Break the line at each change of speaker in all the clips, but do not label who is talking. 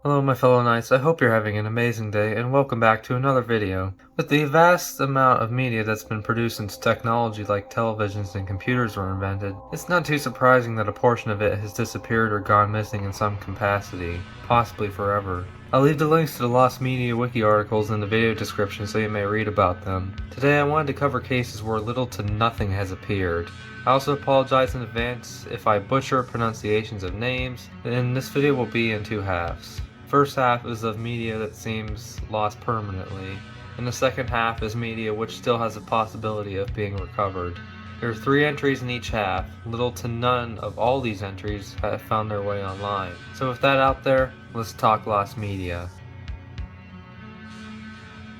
Hello my fellow knights, I hope you're having an amazing day and welcome back to another video. With the vast amount of media that's been produced since technology like televisions and computers were invented, it's not too surprising that a portion of it has disappeared or gone missing in some capacity, possibly forever. I'll leave the links to the Lost Media Wiki articles in the video description so you may read about them. Today I wanted to cover cases where little to nothing has appeared. I also apologize in advance if I butcher pronunciations of names, and this video will be in two halves. First half is of media that seems lost permanently, and the second half is media which still has a possibility of being recovered. There are 3 entries in each half. Little to none of all these entries have found their way online. So with that out there, let's talk lost media.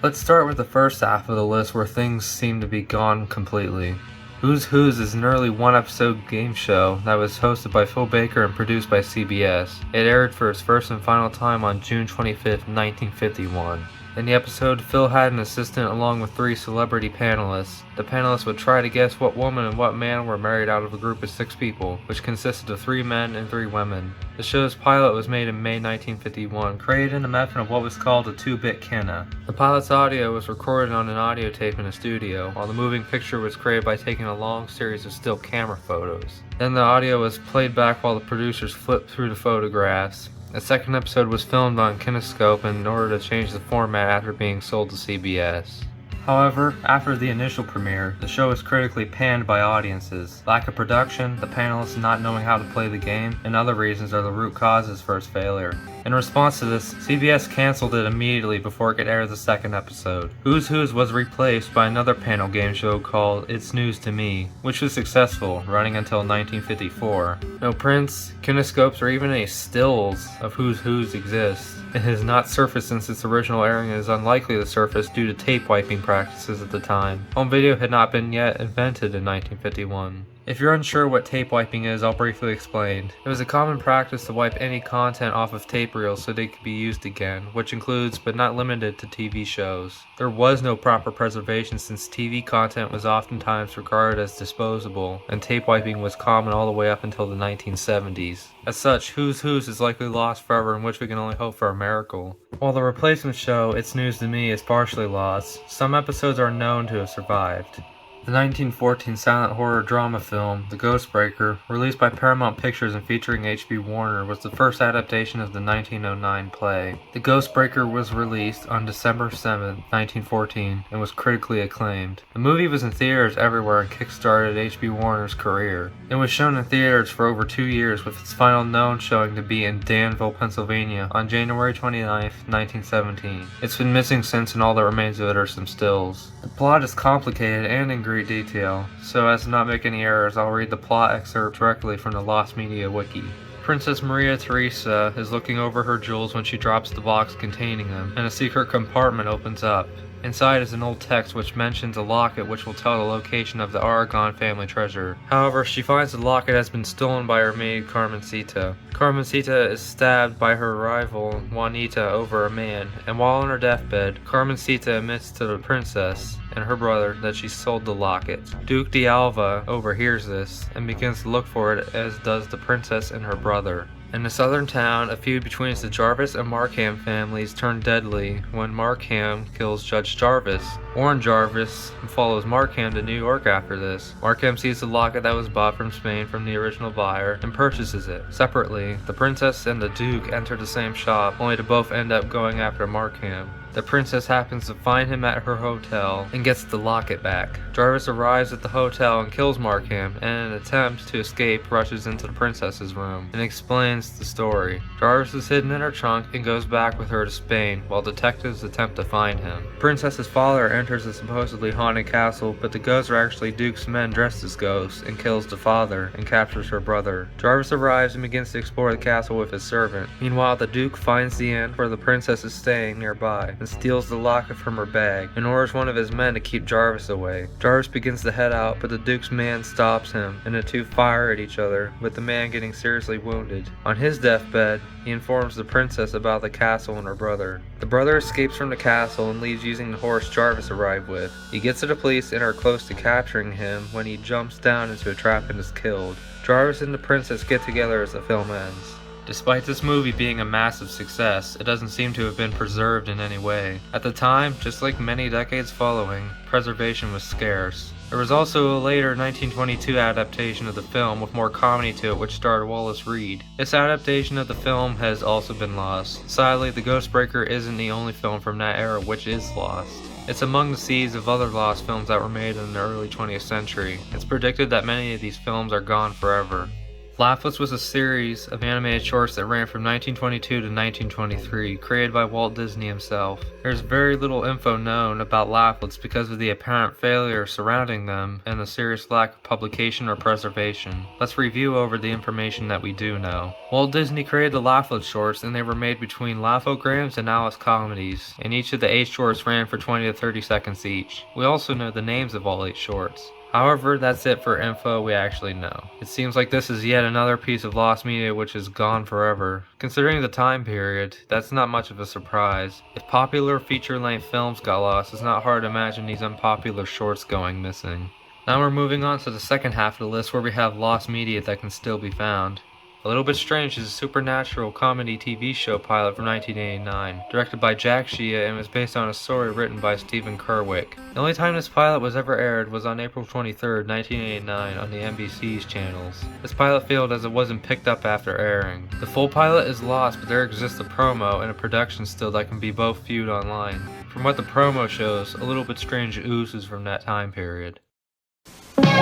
Let's start with the first half of the list where things seem to be gone completely. Who's Who's is an early one-episode game show that was hosted by Phil Baker and produced by CBS. It aired for its first and final time on June 25, 1951. In the episode, Phil had an assistant along with 3 celebrity panelists. The panelists would try to guess what woman and what man were married out of a group of 6 people, which consisted of 3 men and 3 women. The show's pilot was made in May 1951, created in the method of what was called a 2-bit canna. The pilot's audio was recorded on an audio tape in a studio, while the moving picture was created by taking a long series of still camera photos. Then the audio was played back while the producers flipped through the photographs. A second episode was filmed on Kinescope in order to change the format after being sold to CBS. However, after the initial premiere, the show was critically panned by audiences. Lack of production, the panelists not knowing how to play the game, and other reasons are the root causes for its failure. In response to this, CBS canceled it immediately before it could air the second episode. Who's was replaced by another panel game show called It's News to Me, which was successful, running until 1954. No prints, kinescopes, or even any stills of Who's exist. It has not surfaced since its original airing and is unlikely to surface due to tape wiping practices at the time. Home video had not been yet invented in 1951. If you're unsure what tape wiping is, I'll briefly explain. It was a common practice to wipe any content off of tape reels so they could be used again, which includes but not limited to TV shows. There was no proper preservation since TV content was oftentimes regarded as disposable, and tape wiping was common all the way up until the 1970s. As such, Who's is likely lost forever, in which we can only hope for a miracle. While the replacement show, It's News to Me, is partially lost, some episodes are known to have survived. The 1914 silent horror drama film, The Ghostbreaker, released by Paramount Pictures and featuring H.B. Warner, was the first adaptation of the 1909 play. The Ghostbreaker was released on December 7, 1914, and was critically acclaimed. The movie was in theaters everywhere and kickstarted H.B. Warner's career. It was shown in theaters for over 2 years, with its final known showing to be in Danville, Pennsylvania, on January 29, 1917. It's been missing since, and all that remains of it are some stills. The plot is complicated and in great detail, so as to not make any errors, I'll read the plot excerpt directly from the Lost Media Wiki. Princess Maria Theresa is looking over her jewels when she drops the box containing them, and a secret compartment opens up. Inside is an old text which mentions a locket which will tell the location of the Aragon family treasure. However, she finds the locket has been stolen by her maid Carmencita. Carmencita is stabbed by her rival Juanita over a man, and while on her deathbed, Carmencita admits to the princess and her brother that she sold the locket. Duke de Alva overhears this and begins to look for it, as does the princess and her brother. In a southern town, a feud between the Jarvis and Markham families turned deadly when Markham kills Judge Jarvis. Warren Jarvis follows Markham to New York after this. Markham sees the locket that was bought from Spain from the original buyer and purchases it. Separately, the princess and the Duke enter the same shop, only to both end up going after Markham. The princess happens to find him at her hotel and gets the locket back. Jarvis arrives at the hotel and kills Markham, and in an attempt to escape rushes into the princess's room and explains the story. Jarvis is hidden in her trunk and goes back with her to Spain while detectives attempt to find him. The princess's father enters the supposedly haunted castle, but the ghosts are actually Duke's men dressed as ghosts, and kills the father and captures her brother. Jarvis arrives and begins to explore the castle with his servant. Meanwhile, the Duke finds the inn where the princess is staying nearby and steals the locket from her bag and orders one of his men to keep Jarvis away. Jarvis begins to head out, but the Duke's man stops him, and the two fire at each other, with the man getting seriously wounded. On his deathbed, he informs the princess about the castle and her brother. The brother escapes from the castle and leaves using the horse Jarvis arrived with. He gets to the police and are close to capturing him when he jumps down into a trap and is killed. Jarvis and the princess get together as the film ends. Despite this movie being a massive success, it doesn't seem to have been preserved in any way. At the time, just like many decades following, preservation was scarce. There was also a later 1922 adaptation of the film with more comedy to it which starred Wallace Reed. This adaptation of the film has also been lost. Sadly, The Ghostbreaker isn't the only film from that era which is lost. It's among the seas of other lost films that were made in the early 20th century. It's predicted that many of these films are gone forever. Lafflets was a series of animated shorts that ran from 1922 to 1923, created by Walt Disney himself. There's very little info known about Lafflets because of the apparent failure surrounding them and the serious lack of publication or preservation. Let's review over the information that we do know. Walt Disney created the Lafflets shorts, and they were made between Laughograms and Alice comedies, and each of the 8 shorts ran for 20 to 30 seconds each. We also know the names of all 8 shorts. However, that's it for info we actually know. It seems like this is yet another piece of lost media which is gone forever. Considering the time period, that's not much of a surprise. If popular feature-length films got lost, it's not hard to imagine these unpopular shorts going missing. Now we're moving on to the second half of the list where we have lost media that can still be found. A Little Bit Strange is a supernatural comedy TV show pilot from 1989, directed by Jack Shea and was based on a story written by Stephen Kerwick. The only time this pilot was ever aired was on April 23, 1989 on the NBC's channels. This pilot failed as it wasn't picked up after airing. The full pilot is lost, but there exists a promo and a production still that can be both viewed online. From what the promo shows, A Little Bit Strange oozes from that time period.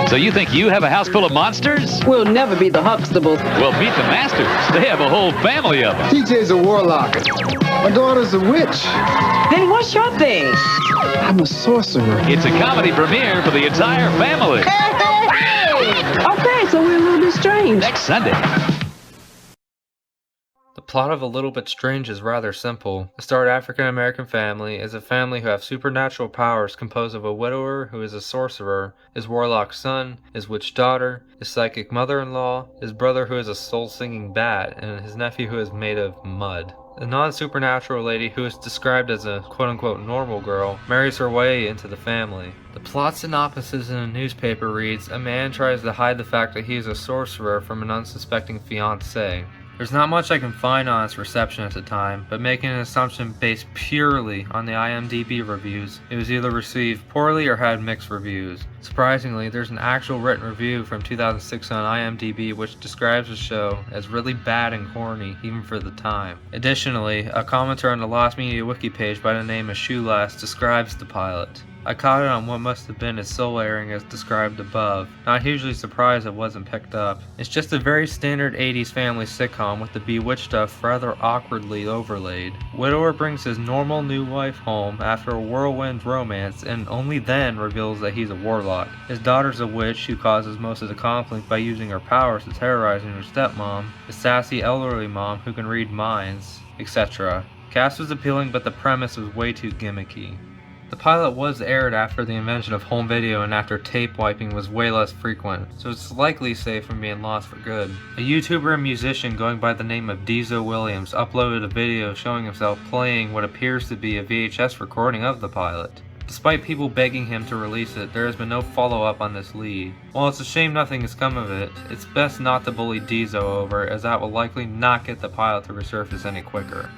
So you think you have a house full of monsters?
We'll never be the Huxtables.
Well, meet the Masters. They have a whole family of them.
TJ's a warlock. My daughter's a witch.
Then what's your thing?
I'm a sorcerer.
It's a comedy premiere for the entire family.
Okay, so we're a little bit strange.
Next Sunday.
The plot of A Little Bit Strange is rather simple. The starred African-American family is a family who have supernatural powers composed of a widower who is a sorcerer, his warlock son, his witch daughter, his psychic mother-in-law, his brother who is a soul-singing bat, and his nephew who is made of mud. The non-supernatural lady, who is described as a quote-unquote normal girl, marries her way into the family. The plot synopsis in a newspaper reads, a man tries to hide the fact that he is a sorcerer from an unsuspecting fiancée. There's not much I can find on its reception at the time, but making an assumption based purely on the IMDb reviews, it was either received poorly or had mixed reviews. Surprisingly, there's an actual written review from 2006 on IMDb which describes the show as really bad and corny even for the time. Additionally, a commenter on the Lost Media wiki page by the name of Shoelass describes the pilot. I caught it on what must have been its sole airing as described above. Not hugely surprised it wasn't picked up. It's just a very standard 80s family sitcom with the bewitched stuff rather awkwardly overlaid. Widower brings his normal new wife home after a whirlwind romance and only then reveals that he's a warlock. His daughter's a witch who causes most of the conflict by using her powers to terrorizing her stepmom, a sassy elderly mom who can read minds, etc. Cast was appealing, but the premise was way too gimmicky. The pilot was aired after the invention of home video and after tape wiping was way less frequent, so it's likely safe from being lost for good. A YouTuber and musician going by the name of Dezo Williams uploaded a video showing himself playing what appears to be a VHS recording of the pilot. Despite people begging him to release it, there has been no follow-up on this lead. While it's a shame nothing has come of it, it's best not to bully Dezo over, as that will likely not get the pilot to resurface any quicker.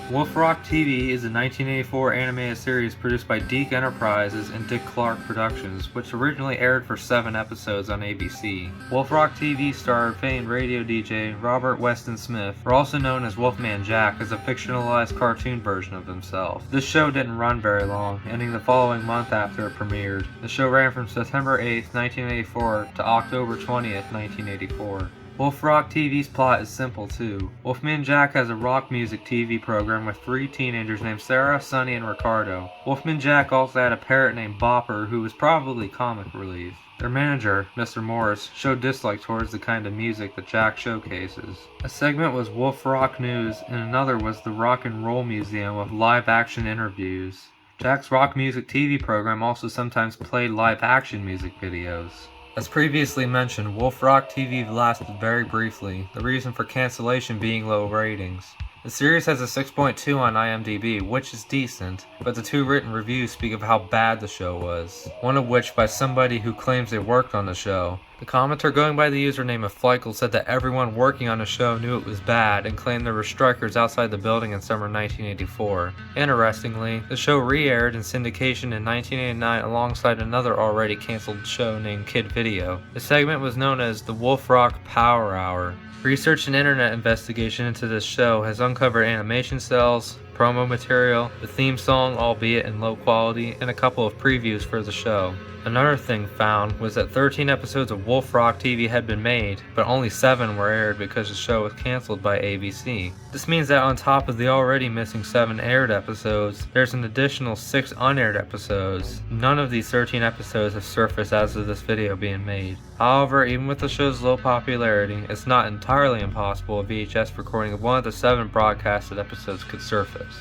Wolf Rock TV is a 1984 animated series produced by Deke Enterprises and Dick Clark Productions, which originally aired for 7 episodes on ABC. Wolf Rock TV starred famed radio DJ Robert Weston Smith, also known as Wolfman Jack, as a fictionalized cartoon version of himself. This show didn't run very long, ending the following month after it premiered. The show ran from September 8th, 1984 to October 20th, 1984. Wolf Rock TV's plot is simple too. Wolfman Jack has a rock music TV program with 3 teenagers named Sarah, Sonny, and Ricardo. Wolfman Jack also had a parrot named Bopper who was probably comic relief. Their manager, Mr. Morris, showed dislike towards the kind of music that Jack showcases. A segment was Wolf Rock News and another was the Rock and Roll Museum with live action interviews. Jack's rock music TV program also sometimes played live action music videos. As previously mentioned, Wolf Rock TV lasted very briefly, the reason for cancellation being low ratings. The series has a 6.2 on IMDb, which is decent, but the 2 written reviews speak of how bad the show was, one of which by somebody who claims they worked on the show. The commenter going by the username of Fleichel said that everyone working on the show knew it was bad and claimed there were strikers outside the building in summer 1984. Interestingly, the show re-aired in syndication in 1989 alongside another already cancelled show named Kid Video. The segment was known as the Wolf Rock Power Hour. Research and internet investigation into this show has uncovered animation cells, promo material, the theme song albeit in low quality, and a couple of previews for the show. Another thing found was that 13 episodes of Wolf Rock TV had been made, but only 7 were aired because the show was cancelled by ABC. This means that on top of the already missing 7 aired episodes, there's an additional 6 unaired episodes. None of these 13 episodes have surfaced as of this video being made. However, even with the show's low popularity, it's not entirely impossible a VHS recording of one of the 7 broadcasted episodes could surface.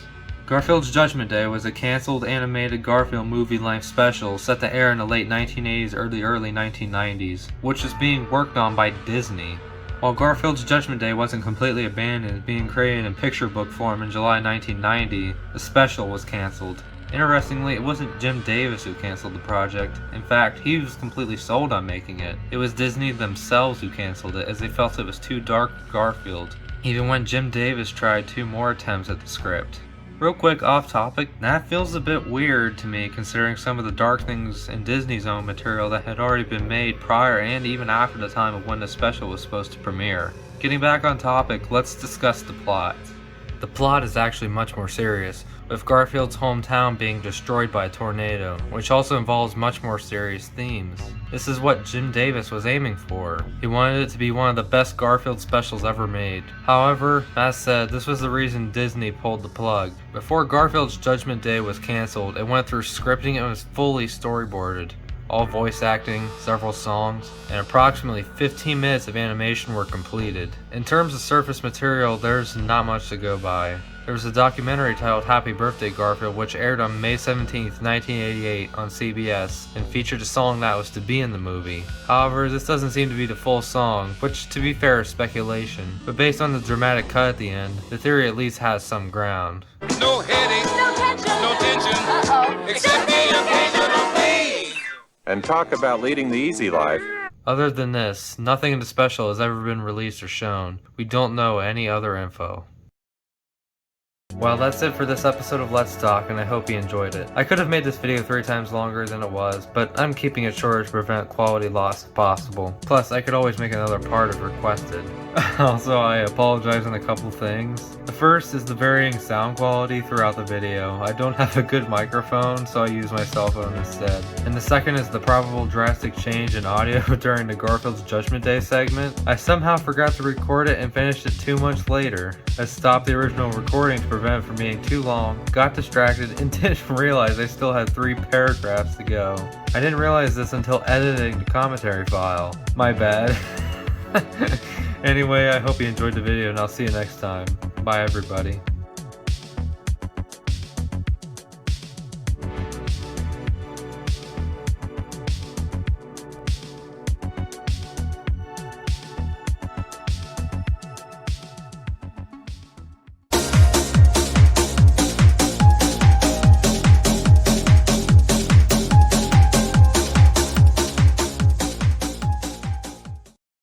Garfield's Judgement Day was a cancelled animated Garfield movie-length special set to air in the late 1980s or the early 1990s, which is being worked on by Disney. While Garfield's Judgement Day wasn't completely abandoned, being created in picture book form in July 1990, the special was cancelled. Interestingly, it wasn't Jim Davis who cancelled the project. In fact, he was completely sold on making it. It was Disney themselves who cancelled it as they felt it was too dark for Garfield, even when Jim Davis tried 2 more attempts at the script. Real quick off topic, that feels a bit weird to me considering some of the dark things in Disney's own material that had already been made prior and even after the time of when the special was supposed to premiere. Getting back on topic, let's discuss the plot. The plot is actually much more serious, with Garfield's hometown being destroyed by a tornado, which also involves much more serious themes. This is what Jim Davis was aiming for. He wanted it to be one of the best Garfield specials ever made. However, as said, this was the reason Disney pulled the plug. Before Garfield's Judgment Day was cancelled, it went through scripting and was fully storyboarded. All voice acting, several songs, and approximately 15 minutes of animation were completed. In terms of surface material, there's not much to go by. There was a documentary titled Happy Birthday Garfield, which aired on May 17, 1988 on CBS and featured a song that was to be in the movie. However, this doesn't seem to be the full song, which to be fair is speculation, but based on the dramatic cut at the end, the theory at least has some ground.
No headache, no tension, except the occasional pain.
And talk about leading the easy life.
Other than this, nothing in the special has ever been released or shown. We don't know any other info. Well, that's it for this episode of Let's Talk, and I hope you enjoyed it. I could have made this video 3 times longer than it was, but I'm keeping it shorter to prevent quality loss if possible. Plus, I could always make another part if requested. Also, I apologize on a couple things. The first is the varying sound quality throughout the video. I don't have a good microphone, so I use my cell phone instead. And the second is the probable drastic change in audio during the Garfield's Judgment Day segment. I somehow forgot to record it and finished it 2 months later. I stopped the original recording to prevent it from being too long, got distracted, and didn't realize I still had 3 paragraphs to go. I didn't realize this until editing the commentary file. My bad. Anyway, I hope you enjoyed the video and I'll see you next time. Bye everybody.